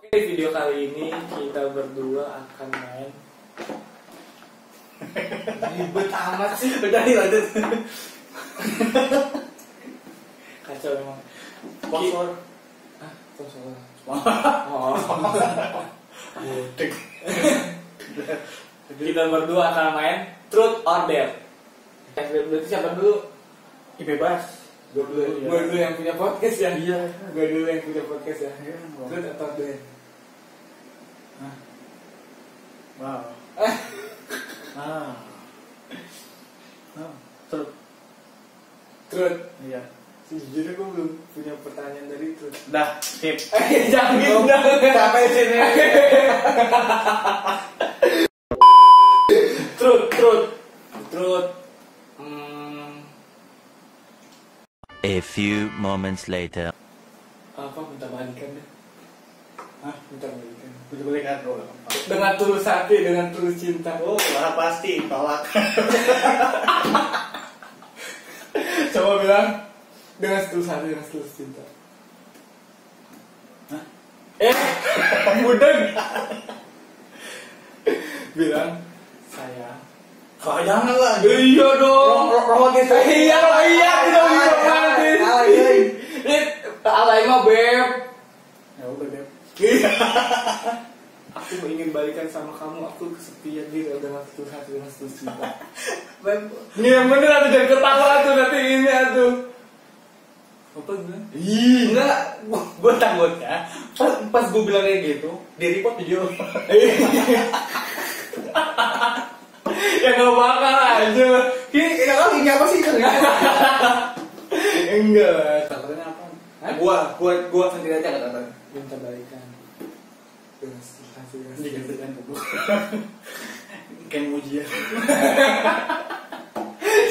Oke, di video kali ini kita berdua akan main. Ribet amat sih. Udah nih lanjut. Kacau memang. Sponsor. Sponsor. Oh. Kita berdua akan main Truth or Dare. Berarti siapa dulu? Bebas. Gue dulu yang punya podcast ya. Iya. Gue dulu yang punya podcast ya. Iya. Truth atau Dare? Wow. Truth. Iya. Sejujurnya gue belum punya pertanyaan dari Truth. Dah, skip. Jangan gitu dong. Sampai sini. Truth. A few moments later. Apa minta balikan deh? Minta balikan. Belikan dulu. Dengan tulus hati, dengan tulus cinta. Oh, lah pasti tolak. Coba bilang dengan tulus hati, dengan tulus cinta. Mudah. Bilang sayang. Oh, jangan lah. Iya dong. Romantis. Iya, tidak bisa romantis. Alay mah beb. Ya udah deh. Aku ingin balikan sama kamu, aku kesepian gitu dengan tulus hati, dengan tulus cinta. Ini yang bener atau jangan ketawa tuh nanti ini atuh. Apa gimana? Enggak, gue takutnya pas gue bilang kayak gitu, di report video. Ya gak bakal aja. Ini apa sih? Enggak lah. Takutnya apa? Gua sendiri aja kata. Minta balikan. Dengan tulus hati, dengan tulus Dikasih cinta. kan dulu. Kayak ujian.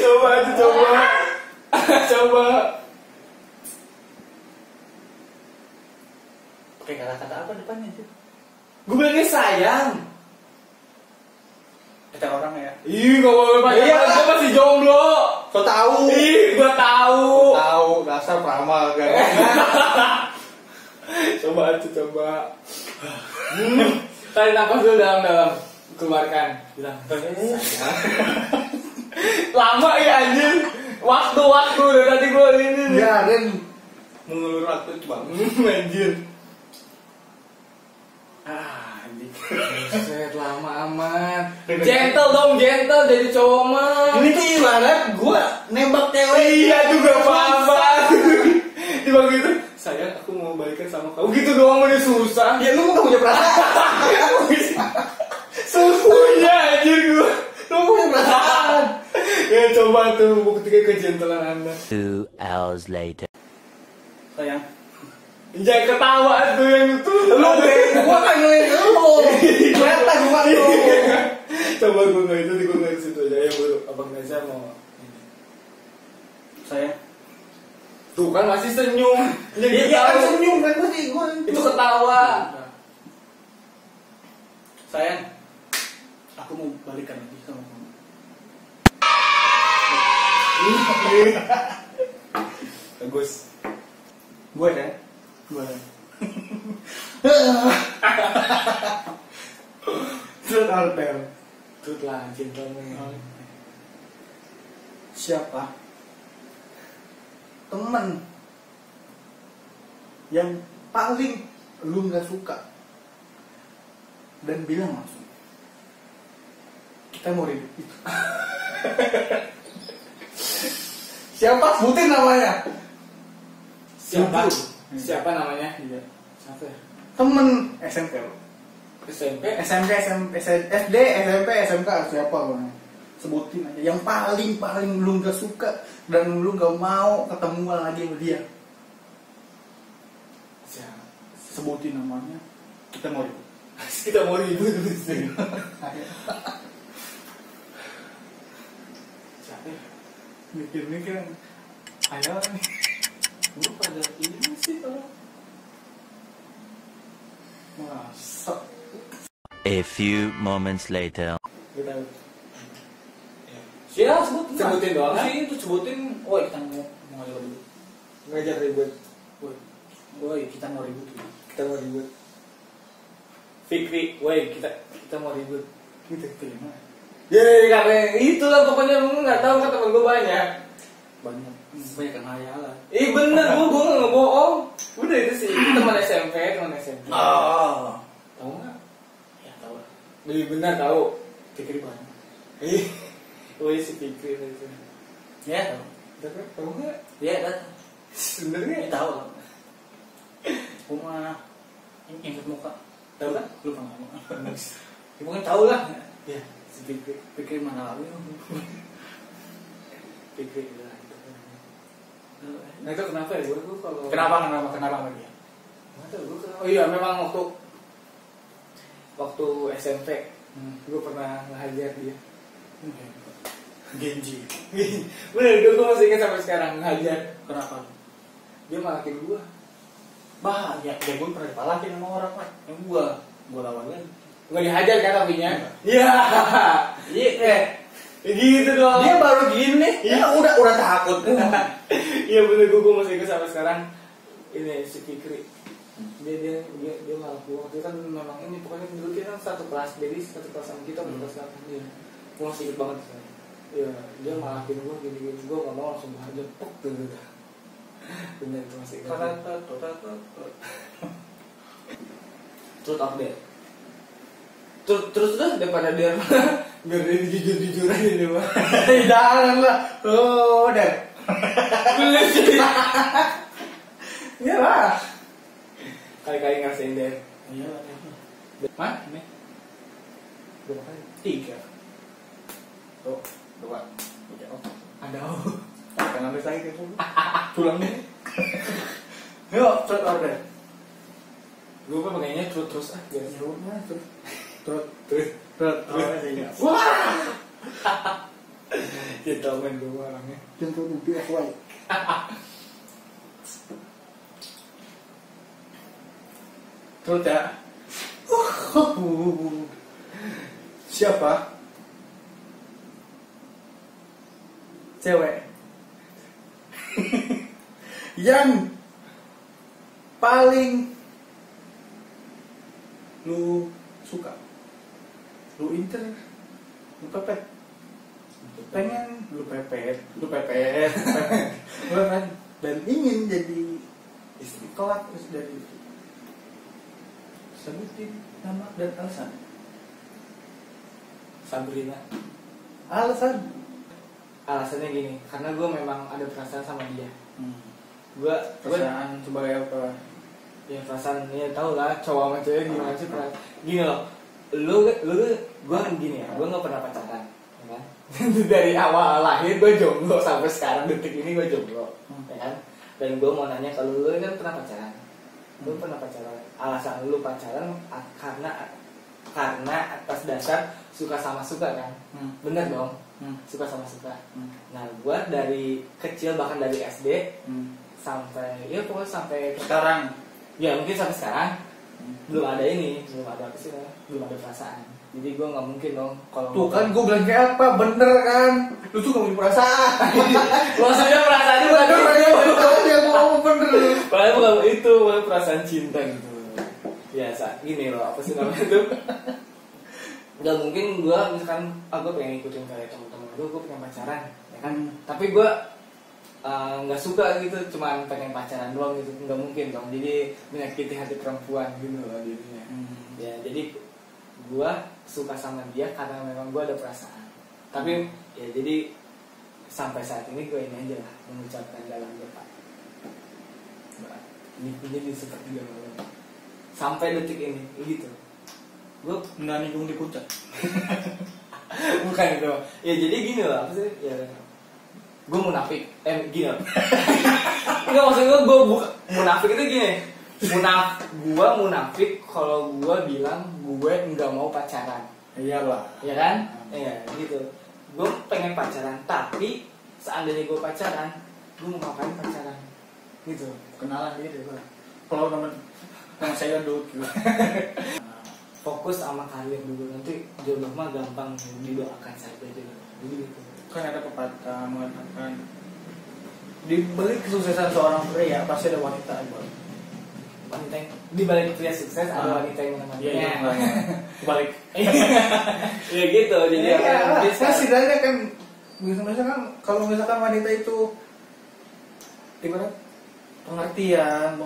Coba aja, coba. Pakai kata-kata apa depannya sih? Gue bilangnya sayang. Kata orang ya. Ih, gak boleh pacaran, Iya. gue masih jomblo. So tahu. Ih, gue tahu. Tahu dasar peramal kan. Coba. Tarik nafas dulu dalam. Keluarkan. Bilang. Lama ya anjir. Waktu dari tadi gue ini. Enggak, Ren. Mengulur waktu coba. Anjir. Anjing. Buset, lama amat. Gentle jadi cowok mah. Ini tuh ibarat gua nembak cewek. Iya juga paham. Tiba gitu. Sayang, aku mau balikan sama kamu. Gitu doang udah susah. Ya lu gak punya perasaan. Punya anjir gue. Lu punya perasaan. Ya coba tuh buktikan kejentelan Anda. 2 hours later. Sayang. Jangan ketawa tuh yang itu. Lu gua kan ngeliat lu. Kelihatan gua lu. Coba gue nggak itu, gue nggak situ aja. Ya baru abang Neza mau. Sayang. Tuh kan masih senyum. Jadi Iya kan tahu. senyum kan gua. Itu ketawa. Sayang. Aku mau balikan lagi sama kamu. Bagus. Gue kan? Gue. Truth or dare? Truth lah, gentleman. Siapa temen yang paling lu nggak suka dan bilang langsung kita mau ribut itu? Siapa? Sebutin namanya. Siapa? Jujur. Siapa namanya? Iya. Siapa ya? Temen SMP lo. SMP. SMP, SD, SMP, SMK siapa bang? Sebutin aja yang paling lu nggak suka dan lu nggak mau ketemuan lagi sama dia. Siapa? Sebutin namanya. Kita mau ribut. Kita mau ribut. Siapa ya? Mikir-mikir. Ayo nih. Gue pada ini sih kalau. Masa. A few moments later. Kita. Siapa sebutin? Sebutin doang kan? Sih itu sebutin. Woi kita mau ngajak ribut. Ngajak ribut. Woi kita mau ribut. Kita mau ribut. Fikri, woi kita mau ribut. Gitu gimana? Ya karena itulah pokoknya lu nggak tahu kan temen gue banyak. Banyak yang hayalan. Bener, gue nggak bohong. Udah itu sih teman SMP. Oh. Tahu nggak? Ya tahu lah. Lebih benar tahu. Pikir banyak. Woi si Fikri itu. Ya tahu. Tahu nggak? Ya tahu. Sebenarnya Tahu lah. Cuma ingat muka. tahu kan? Lupa nggak? Ya, mungkin tahu lah. Ya si Fikri. Pikir mana lalu. Fikri itu. Nah itu kenapa ya gue kalau Kenapa sama dia? nggak tahu gue kenapa. Oh iya memang waktu SMP gue pernah ngehajar dia. Genji. Bener gue masih ingat sampai sekarang ngehajar. Kenapa? Dia malakin gue. Bahaya. Ya gue pernah dipalakin sama orang kan. Yang gue lawan lagi. Nggak dihajar kan tapinya? Iya. Iya. Gitu dong. Dia baru gini. Ya udah takut. Iya bener gue masih ingat sampai sekarang. Ini si Fikri. Dia malah gue waktu itu kan memang ini pokoknya dulu kita kan satu kelas, jadi satu kelas sama kita kelas 8 dia. Gue masih ingat banget saya. Iya, dia malakin gue gini-gini, gue nggak mau langsung hajar, pok tuh. Bener itu masih ingat. Terus update. Terus daripada dia biar dia jujur aja deh mah. Jangan lah. Oh, deh. Ya lah. Kali-kali ngerasain deh. Iya lah. Hah? Ini? Berapa kali? 3. Tuh, 2. Ada. Jangan ambil lagi ke pulang nih. Yuk, third order. Gue kan pakainya terus ah biasa. Ya udah, terus. Wah. Kita main gue orangnya. Tentu lebih FY. Terus ya. Siapa? Cewek. Yang paling lu suka, lu inter, lu pepet, pengen lu pepet, dan ingin jadi istri kelak dari itu. Sebutin nama dan alasan. Sabrina. Alasannya gini, karena gue memang ada perasaan sama dia. Gue Perasaan sebagai apa? ya perasaan ya tau lah cowok sama cewek gimana sih perasaan. Gini loh, lu gue gini ya, gue nggak pernah pacaran, ya kan? Dari awal lahir gue jomblo sampai sekarang detik ini gue jomblo, ya kan? Dan gue mau nanya kalau lu kan pernah pacaran, lu pernah pacaran? Alasan lu pacaran karena atas dasar suka sama suka kan? Bener dong, suka sama suka. Nah gue dari kecil bahkan dari SD sampai ya pokoknya sampai Sekarang. ya mungkin sampai sekarang belum ada belum ada apa sih, belum ada perasaan. Jadi gue nggak mungkin dong kalau Tuh kan gue bilang kayak apa, bener kan? Lu tuh gak punya perasaan. maksudnya perasaannya bukan Dia ngomong bener. padahal bukan itu, bukan perasaan cinta gitu. Biasa gini loh, apa sih namanya itu? Gak mungkin gue misalkan gue pengen ikutin kayak teman-teman gue pengen pacaran, ya kan? Tapi gue nggak suka gitu, cuman pengen pacaran doang gitu, nggak mungkin dong. Jadi menyakiti hati perempuan gitu loh jadinya. Ya jadi gue suka sama dia karena memang gue ada perasaan. Tapi ya jadi sampai saat ini gue ini aja lah mengucapkan dalam doa. Ini jadi seperti dia sampai detik ini gitu. Gue Nggak nikung di puncak. bukan itu. Ya jadi gini lah, apa sih? Ya gue munafik, gini loh. Enggak, maksud gue munafik itu gini. Gue munafik kalau gue bilang gue nggak mau pacaran. Iyalah. Ya kan? Iya gitu. Gue pengen pacaran, tapi seandainya gue pacaran, gue mau ngapain pacaran? Gitu. Kenalan dia deh. Kalau nama saya dulu gitu. Fokus sama karir dulu, nanti jodoh mah gampang didoakan saja gitu. Jadi gitu. Kan ada pepatah mengatakan di balik kesuksesan seorang pria pasti ada wanita. wanita yang di balik pria sukses ada wanita yang menemaninya. Iya, balik. Ya gitu. Jadi Kan setidaknya kan misalkan kalau misalkan wanita itu ibarat pengertian,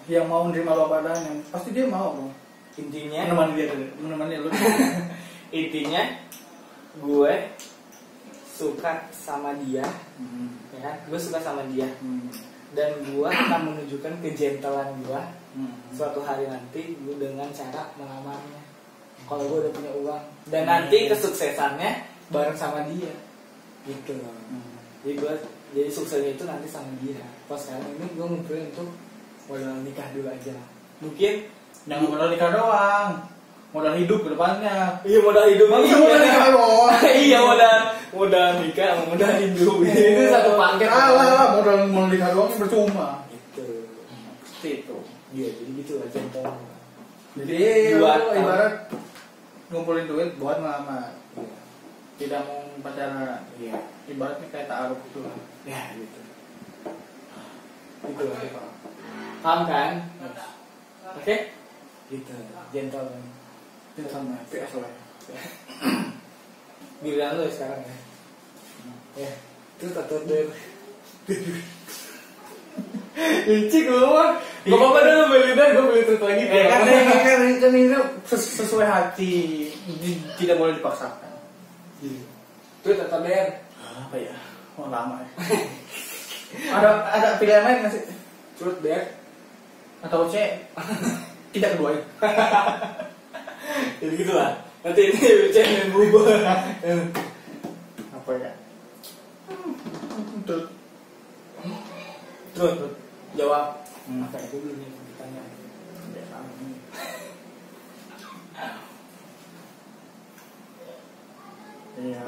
yang mau menerima lo apa adanya, pasti dia mau dong. intinya menemani lu. Intinya gue suka sama dia, ya kan? Gue suka sama dia dan gue akan menunjukkan kejentalan gue suatu hari nanti gue dengan cara melamarnya. Kalau gue udah punya uang dan nanti kesuksesannya bareng sama dia, gitu loh. Jadi suksesnya itu nanti sama dia. Pas sekarang ini gue ngumpulin untuk modal nikah dulu aja. Mungkin Jangan modal nikah doang, modal hidup ke depannya. iya modal hidup. Nggak bisa modal nikah doang. Iya modal nikah sama modal hidup. Itu satu paket. Alah, modal nikah doang percuma. Gitu. Seperti itu. Iya, jadi gitu lah contohnya. Jadi Buat lu ibarat ngumpulin duit buat ngelamar. Iya. Tidak mau pacaran. Iya. Ibaratnya kayak ta'aruf gitu lah. Ya gitu. Gitu lah. Paham kan? Oke? Gitu. Gentleman. Itu sama PS lah. Giliran lu sekarang ya. Ya. Itu tato deh. Icik lu mah. Gak apa-apa dah lu beli dah, gue beli truk lagi. Kan ini sesuai hati, tidak boleh dipaksakan. Itu tato deh. Apa ya? Oh lama ya. ada pilihan lain nggak sih? Truth deh. Atau C? Tidak keduanya. Jadi gitulah. Nanti ini channel berubah. Apa ya? Betul. Truth. Jawab. Apa itu dulu nih ditanya. Iya,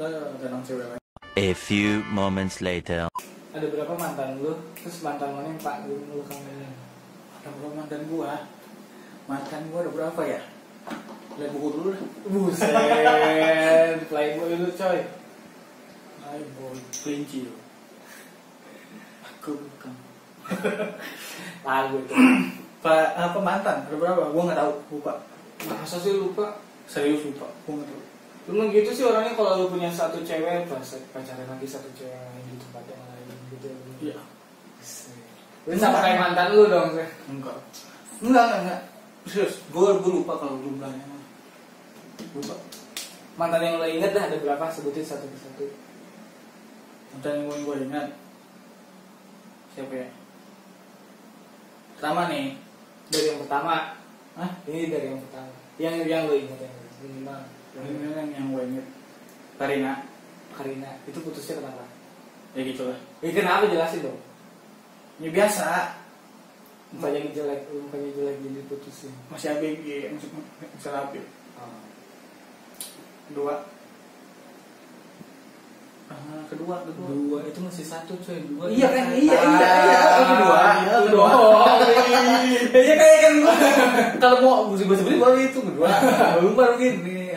ada nang cewek lain. A few moments later. Ada berapa mantan lu? Terus mantan mana yang pak lu kangenin? Ada berapa mantan gua? Mantan gua ada berapa ya? Lihat buku dulu lah. Buset, playboy lu coy. Playboy, kelinci lu. Aku bukan. Lagu itu. Apa mantan? Ada berapa? Gua nggak tahu, lupa. Masa sih lupa? Serius lupa, gua nggak tahu. Lu mah gitu sih orangnya kalau lu punya satu cewek pacaran lagi satu cewek lain di tempat yang lain gitu. Iya. Lu sama kayak mantan lu dong sih. Enggak. Serius, gua lupa kalau jumlahnya. Lupa. Mantan yang lu inget dah ada berapa? Sebutin satu persatu. Mantan yang gua ingat. Siapa ya? Pertama nih. Dari yang pertama. Hah? Ini dari yang pertama. Yang lu inget yang minimal. Ini yang gue inget. Karina. Itu putusnya kenapa? Ya gitu lah. Kenapa jelasin dong? Ya biasa. Mukanya jelek jadi putusin. Masih ABG, masih labil. Kedua itu masih satu coy. Dua. Iya kan? Iya. Kedua. Itu doang. Iya kayak kan kalau mau gue sebutin baru itu kedua. Baru gini.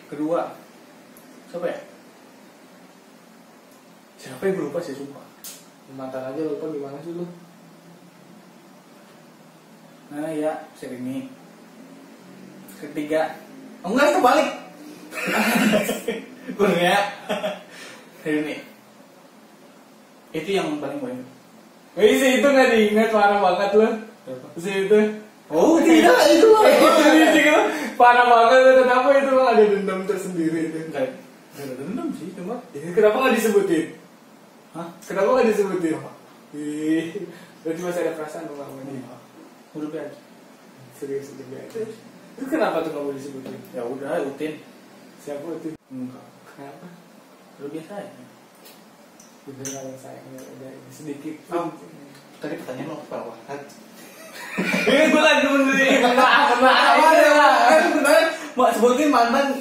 Kedua. Siapa ya? Siapa yang gue lupa sih sumpah. Mantan aja lupa gimana sih lu? Nah ya, Serini. Ketiga. Oh enggak, itu balik. Kurnia. Serini. Itu yang paling gue ingat. Sih itu nggak diingat, parah banget lu. Si itu. Oh tidak, itu lah. Itu parah banget lu. Kenapa itu bang ada dendam tersendiri itu? Enggak ada dendam sih, cuma. Kenapa nggak disebutin? Hah? Kenapa nggak disebutin? Berarti masih ada perasaan dong sama dia. Udah biasa. Serius udah biasa. Itu kenapa tuh nggak mau disebutin? Ya udah, rutin. Siapa itu? Enggak. Kenapa? Udah biasa ya. Bener kalau sayangnya udah sedikit. Tadi pertanyaan lo apa? Ini gue lagi menurut Mak sebutin mantan.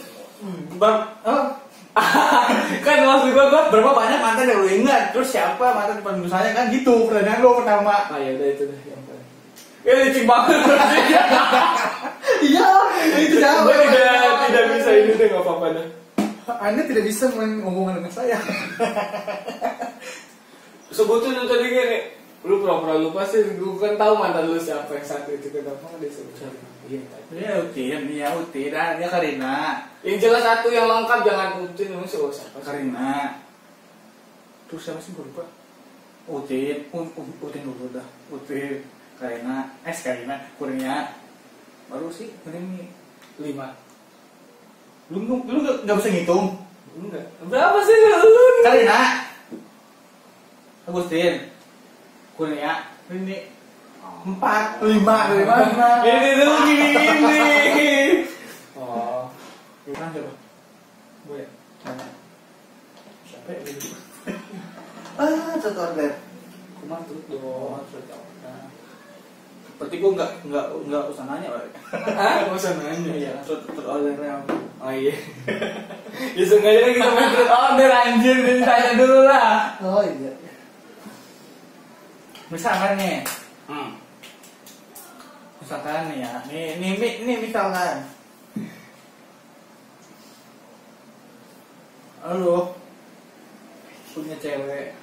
kan maksud gue Berapa banyak mantan yang lo ingat? Terus siapa mantan paling misalnya kan gitu pertanyaan lo pertama. ya udah itu deh yang paling. Licik banget. Iya, itu siapa? Gue tidak bisa ini deh, nggak apa-apa deh. Anda tidak bisa ngomong dengan saya. Sebutin itu tadi gini. Lu pura-pura lupa sih, gue kan tahu mantan lu siapa yang satu itu, kenapa nggak disebut? Iya, Dia Utin, dia Utin, dia Karina. yang jelas satu yang lengkap, jangan Utin, emang siapa sih? Karina. Terus siapa sih gue lupa? Utin dulu dah. Utin, Karina, Karina, Kurnia. Baru sih ini 5. lu nggak bisa ngitung. Enggak. Berapa sih lu? Karina, Agustin, Kurnia, ini 4, 5 dari mana? Ini tuh gini. Oh. Gimana coba? Gue. Siapa ya? Satu order. Kumar tuh Oh, dong. sudah. Berarti gue nggak usah nanya, Pak. Ah, nggak usah nanya. Iya, satu ordernya. Oh iya. Ya sengaja kita main trade order anjir, tanya dulu lah. Oh iya. Misalkan nih, misalkan nih ya, nih misalkan, lu punya cewek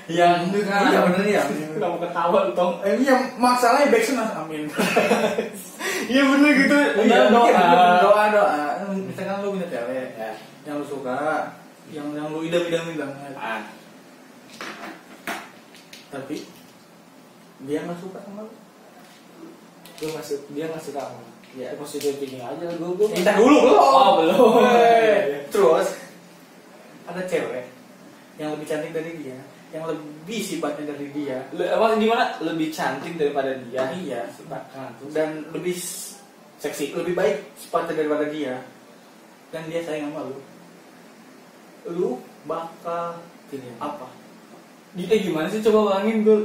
yang iya bener ya, Kenapa ketawa lu Tong? yang masalahnya backsound mas amin. Iya bener gitu. Iya doa. doa. Misalkan lu punya cewek Ya. yang lu suka, yang lu idam-idamin banget, tapi dia nggak suka sama lu. Dia nggak suka sama. Ya. Positive thinking aja gue. Kita dulu belum. Oh belum. Terus ada cewek yang lebih cantik dari dia, yang lebih sifatnya dari dia, Emang gimana? Lebih cantik daripada dia. iya, Sifatnya. dan lebih Seksi. lebih baik sifatnya daripada dia, dan dia sayang sama lu bakal pilih apa? Dia gimana sih, coba bayangin gue.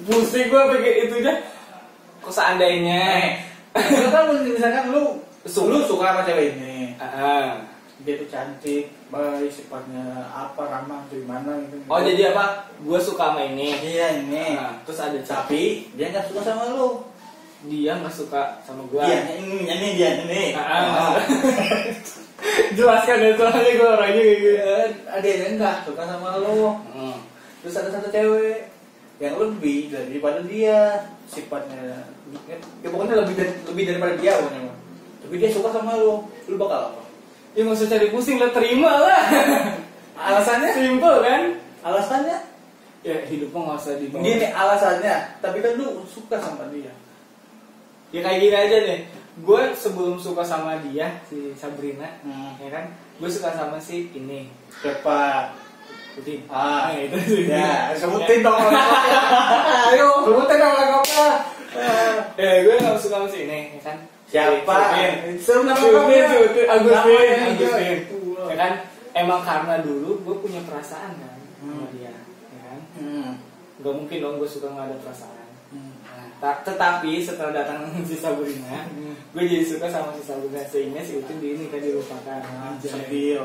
Pusing gue pakai itu aja. Kok seandainya? Kan misalkan lu suka sama cewek ini, dia tuh cantik, baik sifatnya apa, ramah gimana gitu. Oh jadi apa? Gue suka sama ini. Iya ini. Terus ada Tapi dia nggak suka sama lu. dia nggak suka sama gue. Iya ini dia ini. Jelaskan ya, soalnya gue orangnya kayak gitu. Ada yang nggak suka sama lu. Terus ada satu cewek yang lebih daripada dia sifatnya, ya pokoknya lebih daripada dia pokoknya. Tapi dia suka sama lu bakal apa? Ya nggak usah cari pusing lah, terima lah. Alasannya? Simple kan? Alasannya? Ya hidupnya nggak usah dibawa. Gini alasannya, tapi kan lu suka sama dia. Ya kayak gini aja deh. Gue sebelum suka sama dia, si Sabrina, ya kan? Gue suka sama si ini. Siapa? Putin. Itu sih. ya, sebutin dong. Ayo, sebutin dong apa? Gue nggak suka sama si ini, ya kan? Siapa? Agustin. Ya kan? Emang karena dulu gue punya perasaan kan sama dia, ya kan? Gak mungkin dong gue suka nggak ada perasaan. Tetapi setelah datang si Sabrina, gue jadi suka sama si Sabrina, sehingga si Utin di ini kan dilupakan. Sedih.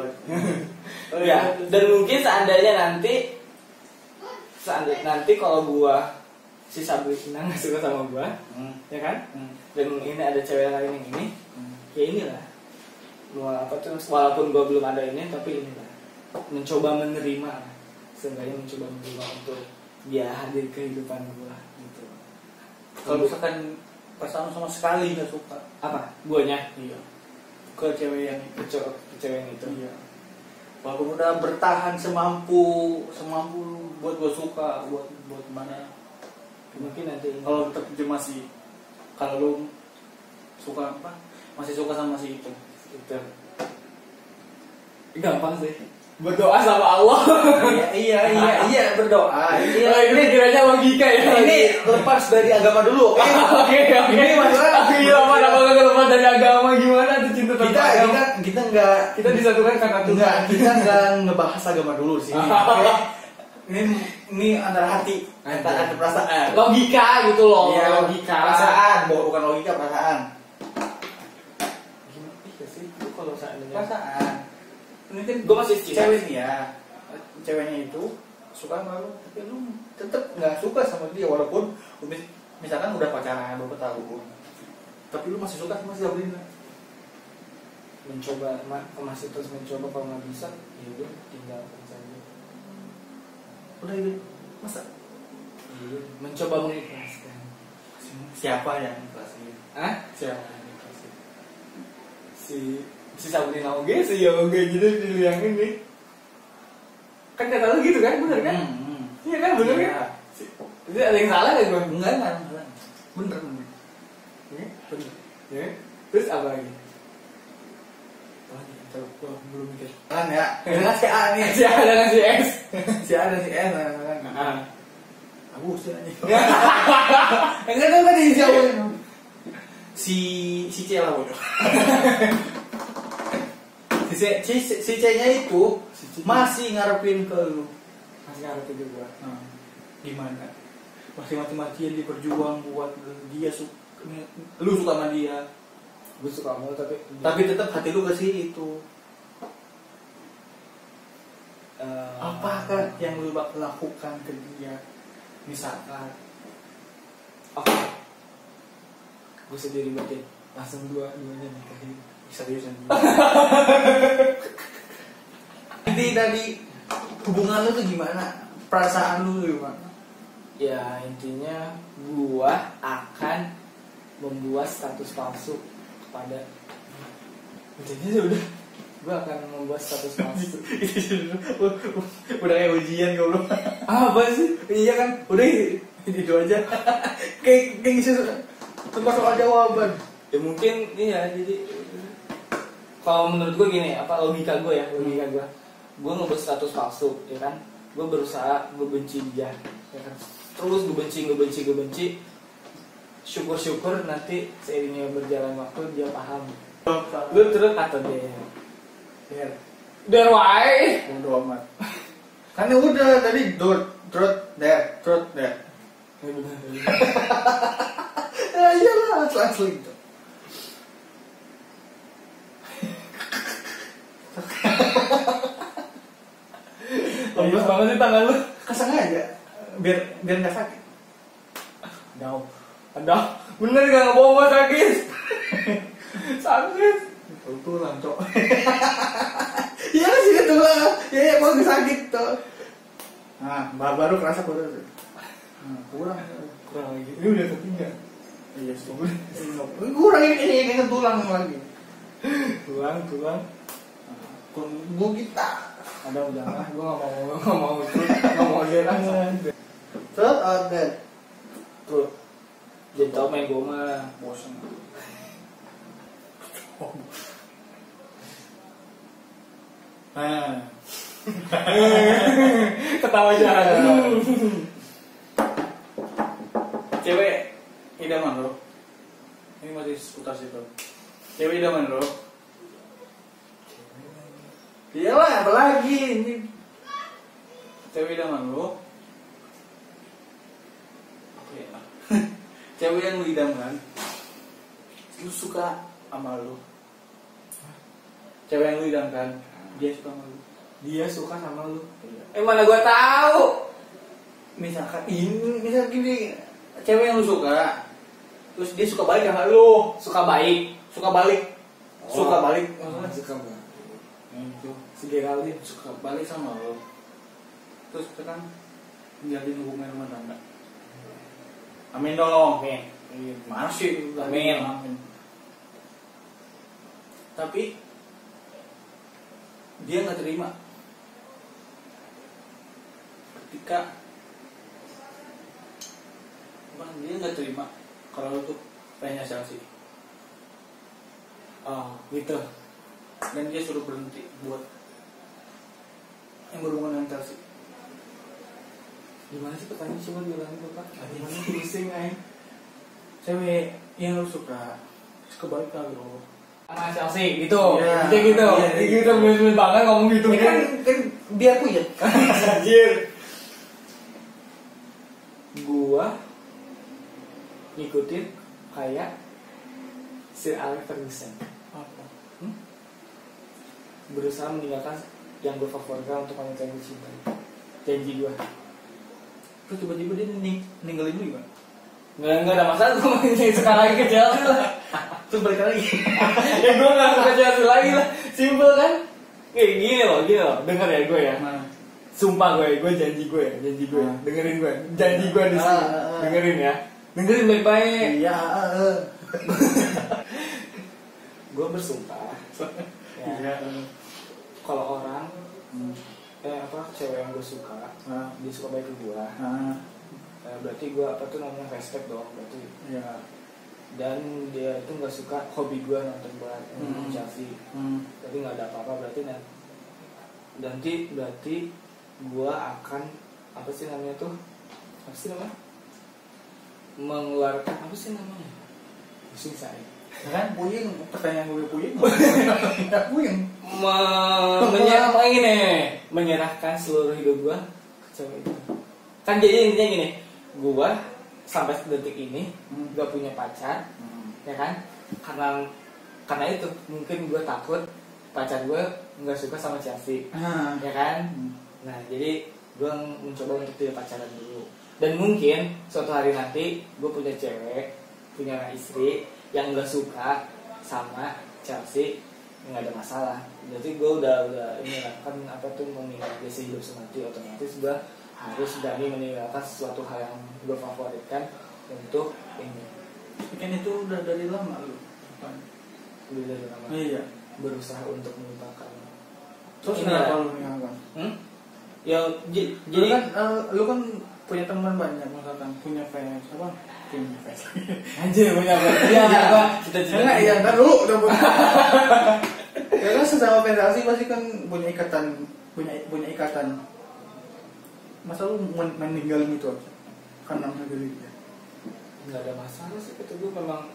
Ya, dan mungkin seandainya nanti kalau gue si Sabrina nggak suka sama gue, ya kan? Dan ini ada cewek lain yang ini, ya inilah. Walaupun gue belum ada ini, tapi inilah mencoba menerima, seenggaknya mencoba menerima untuk dia hadir kehidupan gue gitu. Kalau misalkan perasaan sama sekali nggak suka, Apa? Guanya? iya, ke cewek yang Cewek yang itu. iya. Walaupun udah bertahan semampu buat gue suka, buat mana? Mungkin nanti Kalau tetap dia masih, kalau lu suka apa? Masih suka sama si itu. gampang sih. Berdoa sama Allah. Iya berdoa. Ini kiranya logika ya. Ini lepas dari agama dulu. Oke. Ini masalah. Kenapa nggak lepas dari agama, gimana tuh cinta tanpa agama? Kita nggak Kita disatukan karena Tuhan. kita nggak ngebahas agama dulu sih. Ini antara hati, antara perasaan. Logika gitu loh. Iya, logika. Perasaan, bukan logika, perasaan. Gimana sih? Itu kalau seandainya Perasaan. Ini kan gue masih cinta. cewek nih ya, ceweknya itu suka sama lu, tapi lu tetap nggak suka sama dia walaupun misalkan udah pacaran beberapa tahun, tapi lu masih suka sama si Sabrina. Masih terus mencoba, kalau nggak bisa ya udah tinggalkan saja. Udah itu. Masa Iya, mencoba mengikhlaskan. siapa yang ikhlasin? Hah? Siapa yang ikhlasin? Si Sabrina Oge si Yoga gitu pilih yang ini. Kan kata lu gitu kan, bener kan? Iya kan, bener Iya. kan? Itu ada yang salah gak gue? Enggak. Bener. Ya, bener. Ya. Terus apa lagi? Coba gua belum mikir. Kan ya. Dengan si A nih. Si A dengan si S. Si A dan si S kan. Ah. Aku sih aja. Enggak tahu kan ini siapa. Si C lah bodoh. Si C-nya itu Si C. masih ngarepin ke lu. Masih ngarep itu gua. Gimana? Masih mati-matian dia berjuang buat dia lu suka sama dia. Gue suka mau Tapi tetap hati lu ke si itu. Apakah yang lu bakal lakukan ke dia? Misalkan oke. Gue sendiri batin langsung dua-duanya nikahin. seriusan dari hubungan lu tuh gimana? Perasaan lu tuh gimana? Ya intinya gua akan membuat status palsu kepada intinya sih udah gua akan membuat status palsu. Udah kayak ujian goblok. Apa sih? Iya kan, udah itu aja. Kayak ngisi soal jawaban. Ya mungkin iya jadi kalau menurut gue gini logika gue gue ngebuat status palsu ya kan gue berusaha gue benci dia ya kan terus gue benci syukur nanti seiringnya berjalan waktu dia paham lu terus atau dia biar wae Bodo amat. Kan udah tadi truth there. ya benar Ya iyalah asli itu. lemes banget sih tangan lu Kesengaja biar nggak sakit. ada bener gak bohong gua sakit sakit Tulang cok. Iya kan sih tulang. Ya mau sakit tuh. Nah baru kerasa baru. Kurang lagi ini udah ketinggalan iya sih kurang ini tulang lagi tulang gua kita ada udahlah gue nggak mau dia truth or dare tuh jadi tau main gue mah bosan ketawa jahat cewek idaman lo ini masih seputar situ cewek idaman lo iyalah apalagi ini cewek idaman lo cewek yang lu idamkan lu suka sama lu cewek yang lu idamkan dia suka sama lu mana gue tahu misalkan gini cewek yang lu suka terus dia suka balik sama lu suka balik maksudnya suka banget itu si Geraldine suka balik sama lu terus kan menjalin hubungan rumah tangga amin dong mana sih Amin. tapi dia nggak terima ketika dia nggak terima kalau lu tuh pengen Chelsea gitu dan dia suruh berhenti buat yang berhubungan dengan Chelsea. gimana sih pertanyaan coba diulangi Bapak gimana pusing Cewek yang lu suka kebalik kali lo sama Chelsea gitu Iya. gitu Iya, gitu bener banget ngomong gitu ini kan biar aku ya anjir gua ngikutin kayak Sir Alex Ferguson apa berusaha meninggalkan yang gue favoritkan untuk wanita yang dicintai janji gua terus tiba-tiba dia ninggalin lu gimana? nggak ada masalah gue main sekarang lagi ke Chelsea lah Terus balik lagi ya gue nggak ke Chelsea lagi lah simple kan kayak gini loh denger ya gue ya nah. sumpah gue janji gue. Dengerin gue, janji gue di sini. Dengerin ya, dengerin baik-baik. Iya. Gue bersumpah. Ya, kalau orang cewek yang gue suka, dia suka baik ke gue, berarti gue namanya respect dong berarti. Iya. Dan dia itu nggak suka hobi gue nonton bola Chelsea, tapi nggak ada apa-apa berarti berarti gue akan mengeluarkan pusing saya Kan puyeng, pertanyaan gue puyeng. Enggak puyeng. Menyerahkan seluruh hidup gue ke cewek itu. Kan jadi intinya gini, gue sampai detik ini gak punya pacar, ya kan? Karena itu mungkin gue takut pacar gue nggak suka sama Chelsea, ya kan? Nah jadi gue mencoba untuk tidak pacaran dulu. Dan mungkin suatu hari nanti gue punya cewek, punya istri yang nggak suka sama Chelsea, nggak ada masalah. Berarti gue udah ini lah kan meninggalkan hidup semati, otomatis gue harus berani meninggalkan sesuatu hal yang gue favoritkan untuk ini. Kan itu udah dari lama lu. Udah dari lama. Iya. Berusaha untuk melupakan. Terus kenapa lu meninggalkan? Ya jadi kan lu kan punya teman banyak, misalkan punya fans apa? Punya fans. Anjir punya fans. Iya, apa? Cita-cita. Enggak, iya kan lu udah punya. Ya kan sesama fans asli pasti kan punya ikatan. Masa lu meninggalin itu aja? Karena meninggalin dia. Enggak ada masalah sih, kata gue memang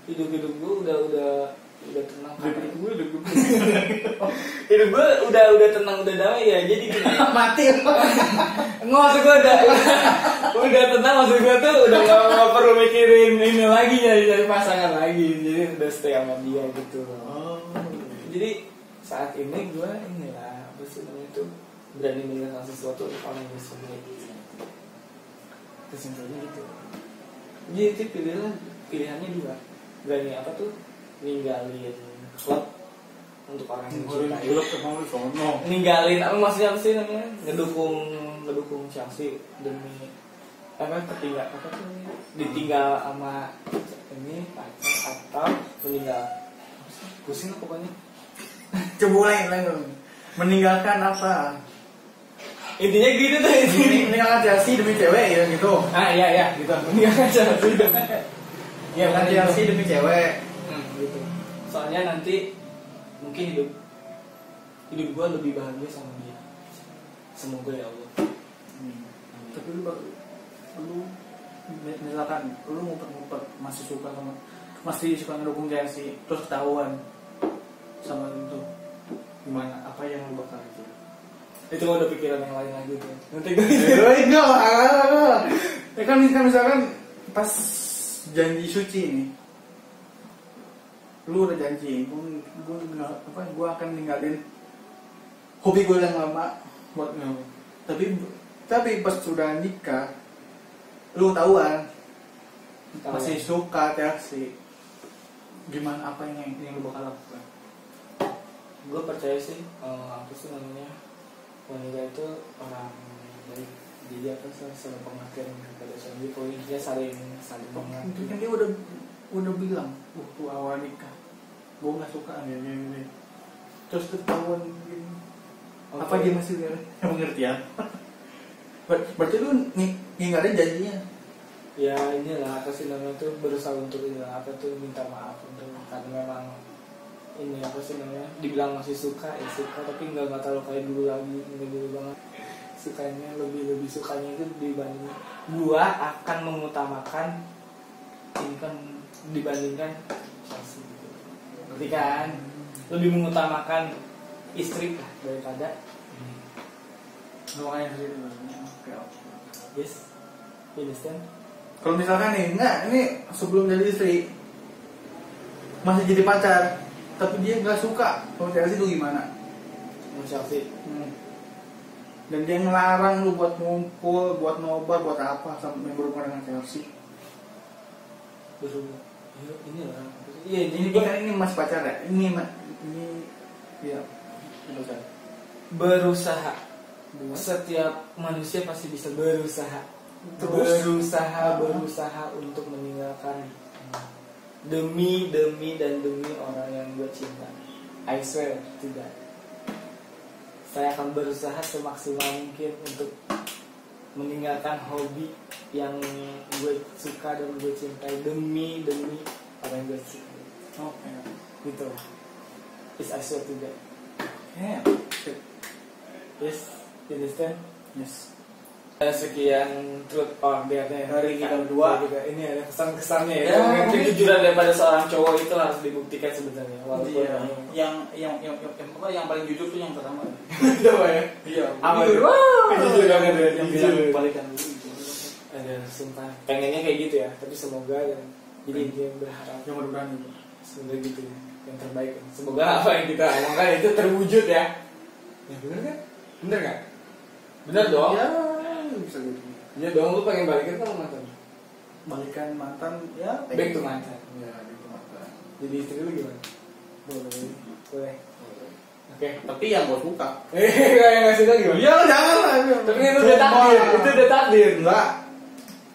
hidup gue udah tenang. Hidup gue udah tenang, udah damai ya. Jadi gini. Mati. Maksud gue udah tenang, maksud gue tuh udah nggak perlu mikirin ini lagi, nyari pasangan lagi. Jadi udah stay sama dia gitu. Jadi saat ini gue itu berani meninggalkan sesuatu kalau gue suka. Kesimpulannya gitu. Jadi pilihannya dua. Berani ninggalin klub untuk orang yang cintai. Ninggalin maksudnya apa sih namanya? Ngedukung Chelsea demi ditinggal sama ini pacar atau pusing lah pokoknya. Coba ulang. Meninggalkan apa? Intinya gitu tuh. Meninggalkan Chelsea demi cewek ya gitu. Iya gitu. Meninggalkan Chelsea demi. Ya kan Chelsea demi cewek. Gitu. Soalnya nanti mungkin hidup gue lebih bahagia sama dia. Semoga ya Allah. Tapi lu misalkan lu ngumpet masih suka ngedukung Chelsea, terus ketahuan sama itu, gimana? Apa yang lu bakal itu? Itu udah pikiran yang lain lagi tuh. Nanti gue enggak. Ya kan misalkan pas janji suci nih, lu udah janji, gue akan ninggalin hobi gue yang lama buat lu. Tapi pas sudah nikah, lu tahuan masih suka Chelsea, gimana? Apa yang lu bakal lakukan? Gue percaya sih, wanita itu orang baik. Jadi saling pengertian kepada suami, pokoknya saling mengerti. Kan dia udah bilang waktu awal nikah, gue nggak suka ini. Terus ketahuan gini. Okay. Apa dia masih pengertian? Berarti lu ninggalin janjinya? Ya inilah berusaha untuk minta maaf untuk karena memang dibilang masih suka tapi nggak terlalu kayak dulu lagi, nggak dulu banget. Sukanya lebih sukanya itu dibanding gua akan mengutamakan ini kan dibandingkan Chelsea gitu. Berarti kan lebih mengutamakan istri lah daripada Doain gitu. Yes, you understand? Kalau misalkan ini sebelum jadi istri masih jadi pacar, tapi dia nggak suka sama Chelsea itu gimana? Mau Chelsea. Dan dia ngelarang lu buat ngumpul, buat nobar, buat apa sampai berhubungan dengan Chelsea. Berhubungan. Inilah. Iya, ini kan ini mas pacar ya. Ini ya. Berusaha setiap manusia pasti bisa berusaha Terus? berusaha untuk meninggalkan demi orang yang gue cinta. I swear tidak. Saya akan berusaha semaksimal mungkin untuk meninggalkan hobi yang gue suka dan gue cintai demi orang yang gue cintai. Oke. Gitu. Is I swear tidak. Yeah. Yes, you understand? Yes. Sekian truth or dare Hari kita berdua. Ini ada kesan-kesannya ya. Ya. Kejujuran daripada seorang cowok itu harus dibuktikan sebenarnya. Walaupun yang paling jujur tuh yang pertama. Coba ya. Iya. Apa tuh? Kejujuran kan Yang bilang jujur. balikan dulu. Ada sumpah. Pengennya kayak gitu ya, tapi semoga dan jadi dia berharap Yang berani. semoga gitu ya. Yang terbaik. Semoga apa yang kita omongkan itu terwujud ya. Ya bener kan? Bener kan? Bener dong. Ya, bisa gitu. Ya dong, lu pengen balikin sama mantan. Balikan mantan ya. Back to mantan. Ya, back to mantan. Jadi istri lu gimana? Boleh. Oke. Tapi yang gue suka. Kayak nggak suka gimana? Ya jangan lah. Tapi itu udah takdir. Itu udah takdir. Enggak.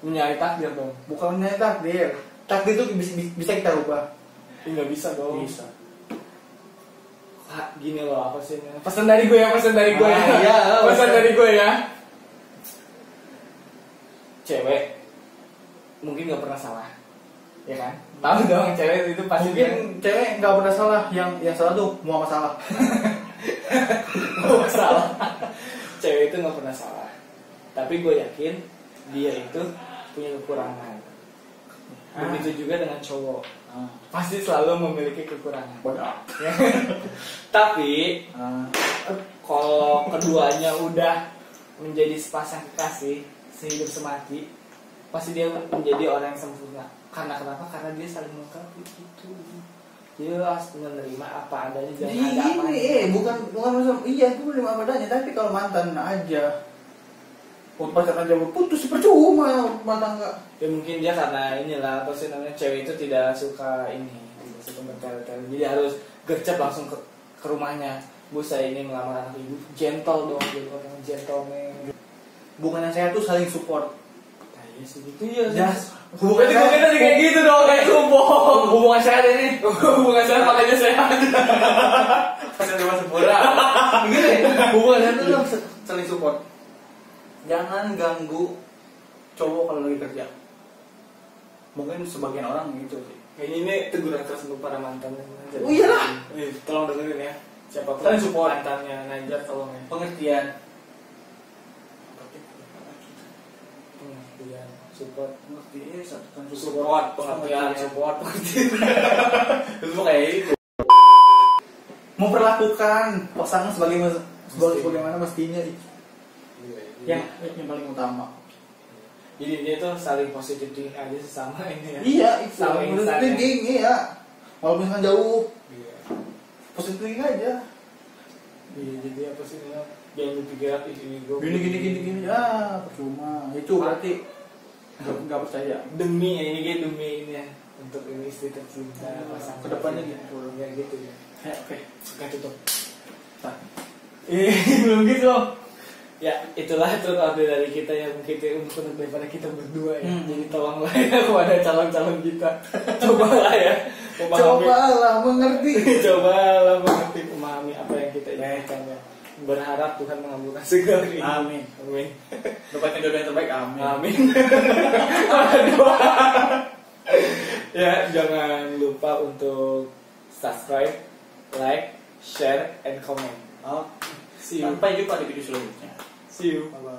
Menyalahi takdir dong. Bukannya takdir. Takdir itu bisa kita rubah. Nggak bisa dong. Bisa. Gini loh, apa sih ini? Pesan dari gue ya. Pesan dari gue ya. Cewek mungkin nggak pernah salah, ya kan? Tahu dong, cewek itu pasti Mungkin cewek nggak pernah salah. Yang salah tuh mau masalah. nggak salah. Cewek itu nggak pernah salah. Tapi gue yakin dia itu punya kekurangan. Begitu juga dengan cowok. Pasti selalu memiliki kekurangan. Banyak. Ya. Tapi kalau keduanya udah menjadi sepasang kekasih sehidup semati, pasti dia menjadi orang yang sempurna. Karena kenapa? Karena dia saling melengkapi gitu. Dia harus menerima apa adanya, jangan ada apa. Bukan masalah. Iya, gue menerima apa adanya. Tapi kalau mantan aja, pacaran aja putus percuma mantan enggak. Ya mungkin dia karena inilah apa sih namanya, cewek itu tidak suka ini, tidak suka bertele-tele. Jadi harus gercep langsung ke rumahnya. Bu, saya ini melamar anak ibu. Gentle dong, jadi orang gentleman. Bukan yang saya tuh saling support. Nah, iya sih gitu ya. Yes. Hubungan kita tadi kayak gitu dong, kayak support. Hubungan sehat ini. Hubungan sehat makanya sehat. Pasal cuma sempurna. Gini, hubungan saya tuh saling support. Jangan ganggu cowok kalau lagi kerja. Mungkin sebagian orang gitu sih. Kayaknya ini teguran keras untuk para mantan. Oh iyalah. Tolong dengerin ya. Siapa pun Kalian support. mantannya Najar, tolong ya. Pengertian. Pengertian, support. Support, Pengertian, support. Itu kayak itu. Memperlakukan pasangan sebagaimana mestinya. Yang paling utama. Jadi dia tuh saling positif thinking aja sesama ini ya. Iya, itu. Saling Menurut insan ya. thinking, iya. Walaupun misalkan jauh, Iya. positif thinking aja. Iya, jadi apa sih namanya? Jangan berpikir ini gue. Gini. Ya, percuma. Itu berarti nggak percaya. Demi ini ya untuk ini istri tercinta pasangan. Kedepannya gitu. Ya gitu ya. Oke. Oke, tutup. Nah. Belum gitu loh. Ya, itulah update dari kita yang mungkin untuk daripada kita berdua ya. Jadi tolonglah ya kepada calon-calon kita. Cobalah ya. Cobalah mengerti. Cobalah mengerti, memahami apa yang kita inginkan ya. Berharap Tuhan mengabulkan segala keinginan. Amin. Amin. Dapatkan jodoh yang terbaik. Amin. Amin. Ya, jangan lupa untuk subscribe, like, share, and comment. Oh. See you. Sampai jumpa di video selanjutnya. See you. Bye.